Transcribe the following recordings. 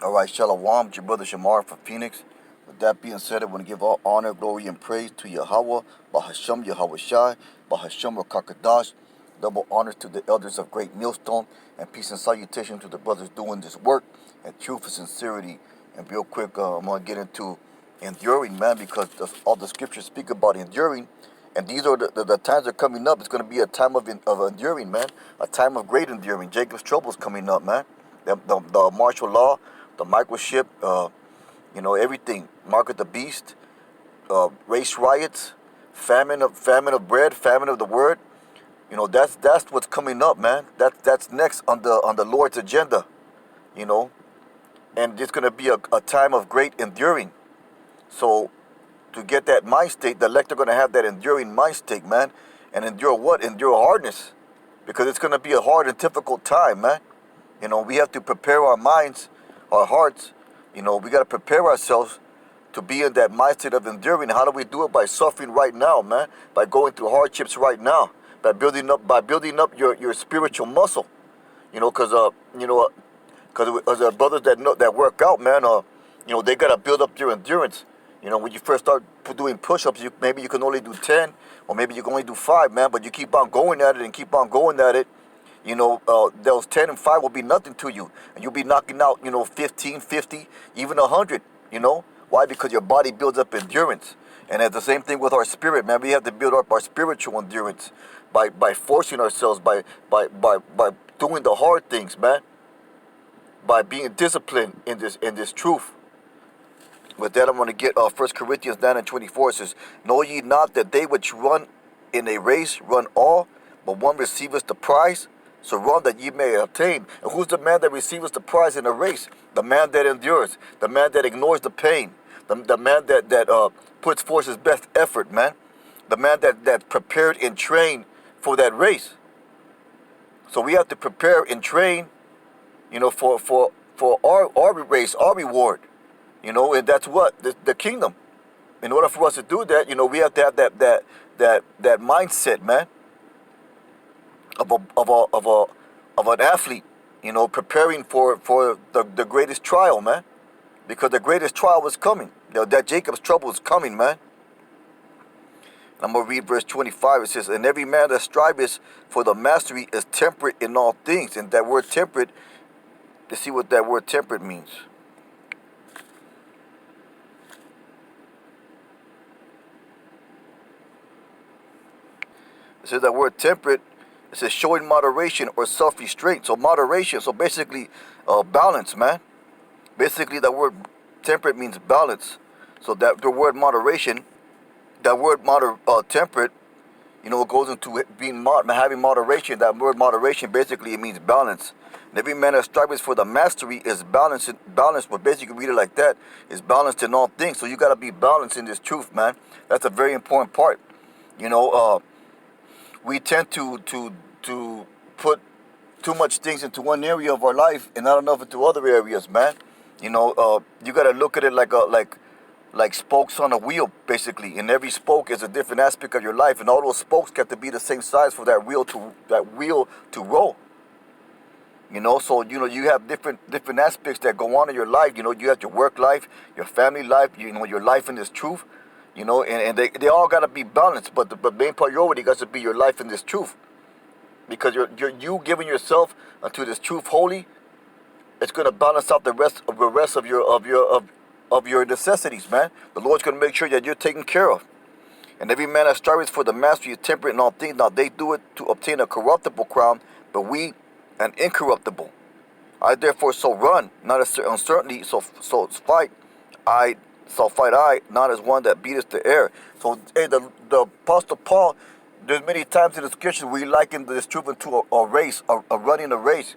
All right, Shalom, it's your brother Shamar from Phoenix. With that being said, I want to give all honor, glory, and praise to Yahweh, Bahasham Yahweh Shai, Bahasham Rakakadash. Double honors to the elders of Great Millstone, and peace and salutation to the brothers doing this work, and truth and sincerity. And real quick, I'm going to get into enduring, man, because all the scriptures speak about enduring. And these are the times that are coming up. It's going to be a time of enduring, man. A time of great enduring. Jacob's trouble is coming up, man. The martial law, the microchip, everything. Mark of the beast, race riots, famine of bread, famine of the word. That's what's coming up, man. That's next on the Lord's agenda. You know, and it's going to be a time of great enduring. So to get that mind state, the elect are going to have that enduring mind state, man. And endure what? Endure hardness. Because it's going to be a hard and difficult time, man. We have to prepare our minds, our hearts. We got to prepare ourselves to be in that mindset of enduring. How do we do it? By suffering right now, man. By going through hardships right now. By building up your spiritual muscle. Because the brothers that work out, man, they got to build up their endurance. When you first start doing push-ups, maybe you can only do 10, or maybe you can only do 5, man. But you keep on going at it and keep on going at it. Those 10 and 5 will be nothing to you. And you'll be knocking out, 15, 50, even 100, Why? Because your body builds up endurance. And it's the same thing with our spirit, man. We have to build up our spiritual endurance by forcing ourselves, by doing the hard things, man. By being disciplined in this truth. With that, I'm going to get 1 Corinthians 9:24. It says, "Know ye not that they which run in a race run all, but one receiveth the prize? So run that ye may obtain." And who's the man that receives the prize in a race? The man that endures, the man that ignores the pain, the man that puts forth his best effort, man. The man that prepared and trained for that race. So we have to prepare and train, for our race, our reward. And that's what? The kingdom. In order for us to do that, we have to have that mindset, man, of an athlete, preparing for the greatest trial, man. Because the greatest trial was coming. That Jacob's trouble is coming, man. I'm going to read verse 25. It says, "And every man that striveth for the mastery is temperate in all things." And that word temperate, let's see what that word temperate means. It says that word temperate, it says showing moderation or self-restraint. So moderation, so basically balance, man. Basically that word temperate means balance. So that the word moderation, that word temperate, it goes into being having moderation. That word moderation basically it means balance. And every man that strives for the mastery is balanced. But basically read it like that, is balanced in all things. So you got to be balanced in this truth, man. That's a very important part. We tend to put too much things into one area of our life and not enough into other areas, man. You got to look at it like spokes on a wheel, basically. And every spoke is a different aspect of your life, and all those spokes got to be the same size for that wheel to roll. So you have different aspects that go on in your life. You have your work life, your family life, your life in this truth. And they all got to be balanced, but the main priority got to be your life in this truth, because you giving yourself unto this truth wholly, it's going to balance out the rest of your necessities, man. The Lord's going to make sure that you're taken care of. And every man that strives for the mastery is temperate in all things. Now they do it to obtain a corruptible crown, but we an incorruptible. I therefore so run, not as uncertainly, so fight. So fight I, not as one that beateth the air. So the Apostle Paul, there's many times in the scriptures we liken this truth into a race, a running a race.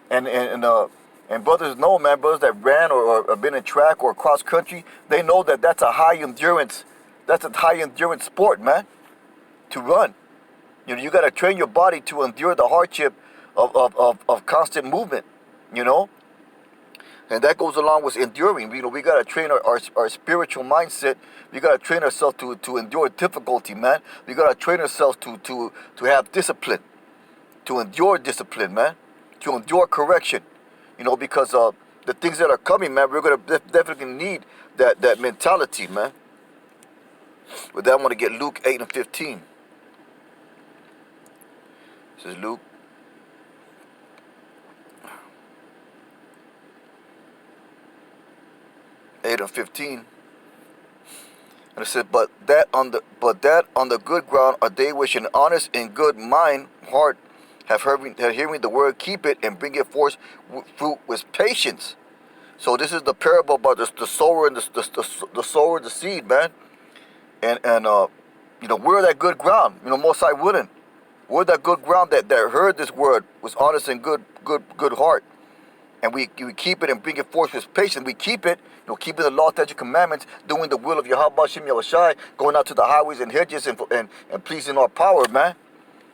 And brothers know, man, brothers that ran or been in track or cross country, they know that that's a high endurance sport, man, to run. You got to train your body to endure the hardship of constant movement, And that goes along with enduring. We got to train our spiritual mindset. We got to train ourselves to endure difficulty, man. We got to train ourselves to have discipline, to endure discipline, man, to endure correction. Because the things that are coming, man, we're going to definitely need that mentality, man. With that, I want to get Luke 8 and 15. This is Luke 8 and 15. And it says, but that on the good ground are they which an honest and good mind heart have hearing the word, keep it and bring it forth fruit with patience. So this is the parable about the sower and the sower, the seed, man. And we're that good ground. Most High wouldn't. We're that good ground that heard this word, was honest and good heart. And we keep it and bring it forth with patience. We keep it, keeping the law, statutes, commandments, doing the will of Yahweh Shem Yahushai, going out to the highways and hedges and pleasing our power, man.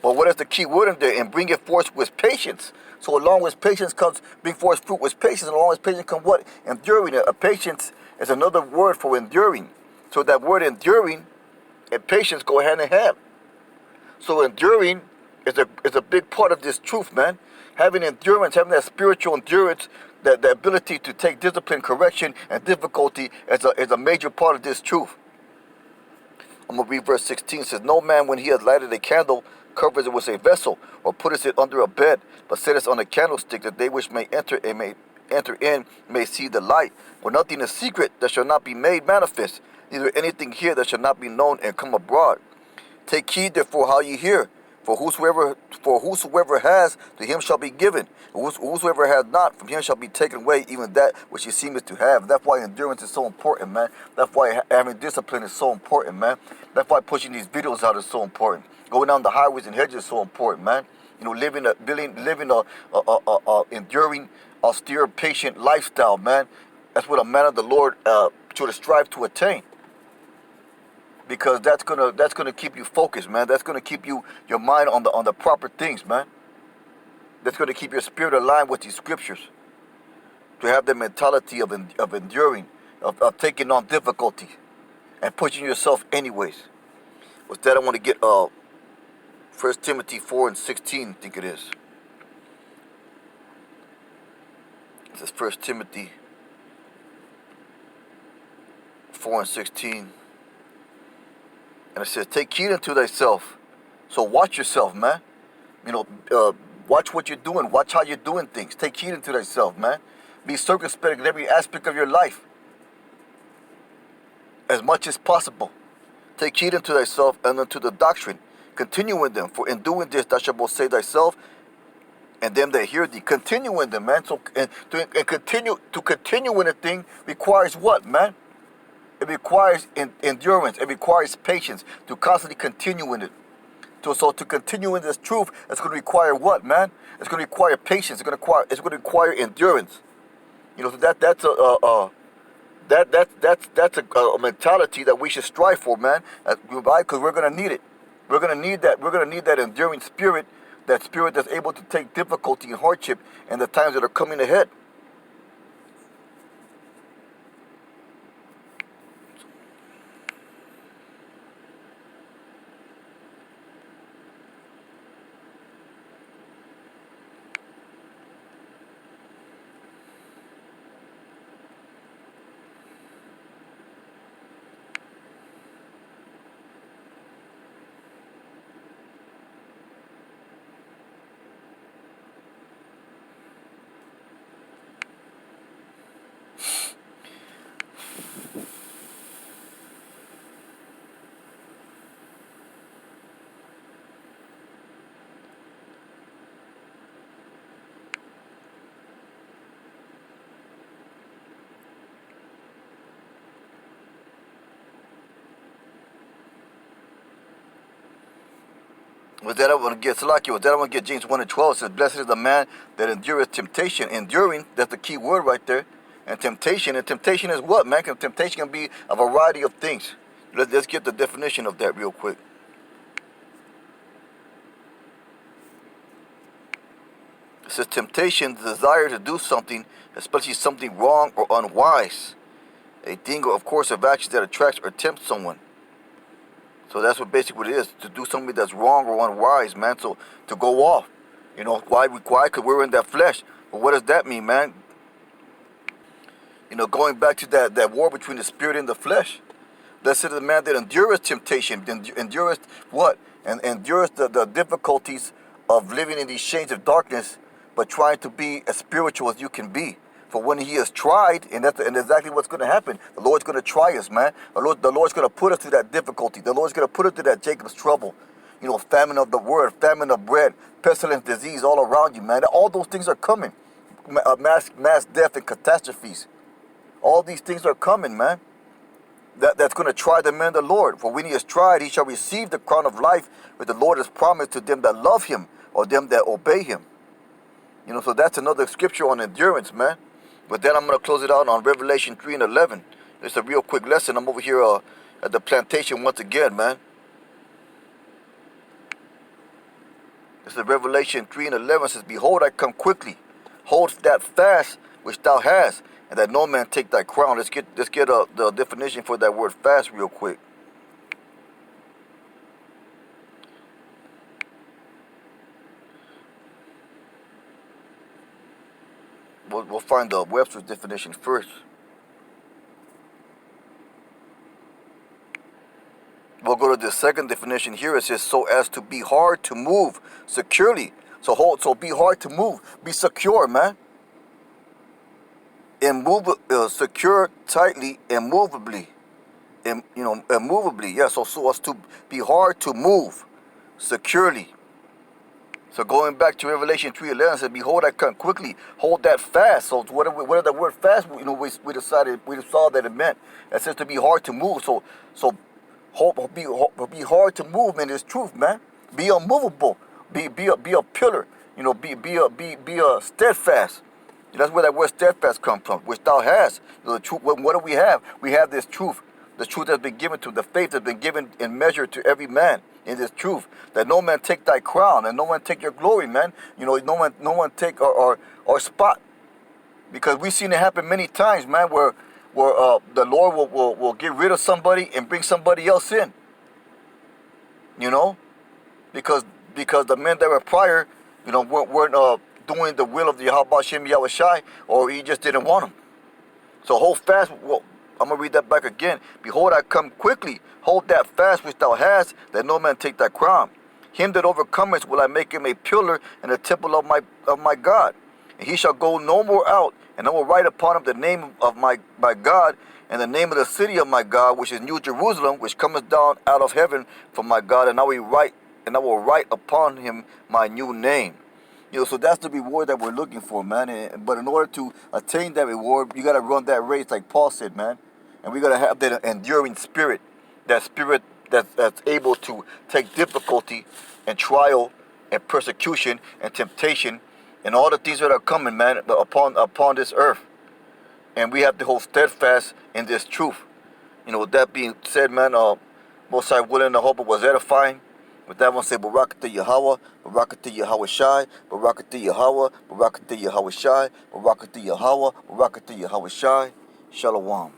But what is the key word in there? And bring it forth with patience. So along with patience comes bring forth fruit with patience. And along with patience comes what? Enduring. A patience is another word for enduring. So that word enduring and patience go hand in hand. So enduring is a big part of this truth, man. Having endurance, having that spiritual endurance, the ability to take discipline, correction, and difficulty is a major part of this truth. I'm going to read verse 16. It says, no man, when he has lighted a candle, covers it with a vessel, or putteth it under a bed, but setteth on a candlestick, that they which may enter in may see the light. For nothing is secret that shall not be made manifest, neither anything here that shall not be known and come abroad. Take heed therefore how ye hear. For whosoever has, to him shall be given. Whosoever has not, from him shall be taken away even that which he seemeth to have. That's why endurance is so important, man. That's why having discipline is so important, man. That's why pushing these videos out is so important. Going down the highways and hedges is so important, man. Living a enduring, austere, patient lifestyle, man. That's what a man of the Lord should strive to attain. Because that's gonna keep you focused, man. That's gonna keep your mind on the proper things, man. That's gonna keep your spirit aligned with these scriptures. To have the mentality of enduring, of taking on difficulty, and pushing yourself anyways. With that, I want to get 1 Timothy 4 and 16. I think it is. It says 1 Timothy 4 and 16. And it says, take heed unto thyself. So watch yourself, man. Watch what you're doing. Watch how you're doing things. Take heed unto thyself, man. Be circumspect in every aspect of your life. As much as possible. Take heed unto thyself and unto the doctrine. Continue in them. For in doing this, thou shalt both save thyself and them that hear thee. Continue in them, man. To continue in a thing requires what, man? It requires endurance. It requires patience to constantly continue in it. So to continue in this truth, it's going to require what, man? It's going to require patience. It's going to require endurance. So that's a mentality that we should strive for, man. Because we're going to need it. We're going to need that. We're going to need that enduring spirit. That spirit that's able to take difficulty and hardship in the times that are coming ahead. With that, I want to get Salaki. With that, I want to get James 1 and 12. It says, blessed is the man that endureth temptation. Enduring, that's the key word right there. And temptation is what, man? Temptation can be a variety of things. Let's get the definition of that real quick. It says temptation, the desire to do something, especially something wrong or unwise. A thing, of course, of action that attracts or tempts someone. So that's what basically it is, to do something that's wrong or unwise, man. So to go off, why? Because we're in that flesh. But what does that mean, man? Going back to that war between the spirit and the flesh. Blessed is the man that endureth temptation, endureth what? And endureth the difficulties of living in these chains of darkness, but trying to be as spiritual as you can be. For when he is tried, and that's exactly what's going to happen. The Lord's going to try us, man. The Lord's going to put us through that difficulty. The Lord's going to put us through that Jacob's trouble. Famine of the word, famine of bread, pestilence, disease all around you, man. All those things are coming. Mass death and catastrophes. All these things are coming, man. That's going to try the man of the Lord. For when he is tried, he shall receive the crown of life which the Lord has promised to them that love him, or them that obey him. So that's another scripture on endurance, man. But then I'm going to close it out on Revelation 3 and 11. It's a real quick lesson. I'm over here at the plantation once again, man. This is Revelation 3 and 11. It says, behold, I come quickly. Hold that fast which thou hast, and that no man take thy crown. Let's get the definition for that word fast real quick. We'll find the Webster's definition first. We'll go to the second definition here. It says, so as to be hard to move securely. So be hard to move. Be secure, man. Secure tightly, immovably. Immovably. Yeah, so as to be hard to move securely. So going back to Revelation 3:11, said, behold, I come quickly. Hold that fast. So what are the word fast? We saw that it meant. It says to be hard to move. So be hard to move, man. It's truth, man. Be unmovable. Be a pillar. Be a steadfast. That's where that word steadfast comes from, which thou hast. The truth. What do we have? We have this truth. The truth has been given to the faith has been given in measure to every man in this truth. That no man take thy crown and no one take your glory, man. No one take our spot. Because we've seen it happen many times, man, where the Lord will get rid of somebody and bring somebody else in. Because the men that were prior, weren't doing the will of the Yahweh Shem Yahweh Shai, or he just didn't want them. So hold fast. Well, I'm going to read that back again. Behold, I come quickly. Hold that fast which thou hast, that no man take thy crown. Him that overcometh will I make him a pillar in the temple of my God. And he shall go no more out, and I will write upon him the name of my God, and the name of the city of my God, which is New Jerusalem, which cometh down out of heaven from my God, and I will write upon him my new name. So that's the reward that we're looking for, man. But in order to attain that reward, you got to run that race like Paul said, man. And we got to have that enduring spirit, that spirit that's able to take difficulty and trial and persecution and temptation and all the things that are coming, man, upon this earth. And we have to hold steadfast in this truth. With that being said, man, most High willing, I hope it was edifying. With that one, say Barakatah Yahweh, Barakatah Yahweh Shai, Barakatah Yahweh, Barakatah Yahweh Shai, Barakatah Yahweh, Barakatah Yahweh Shai. Shalom.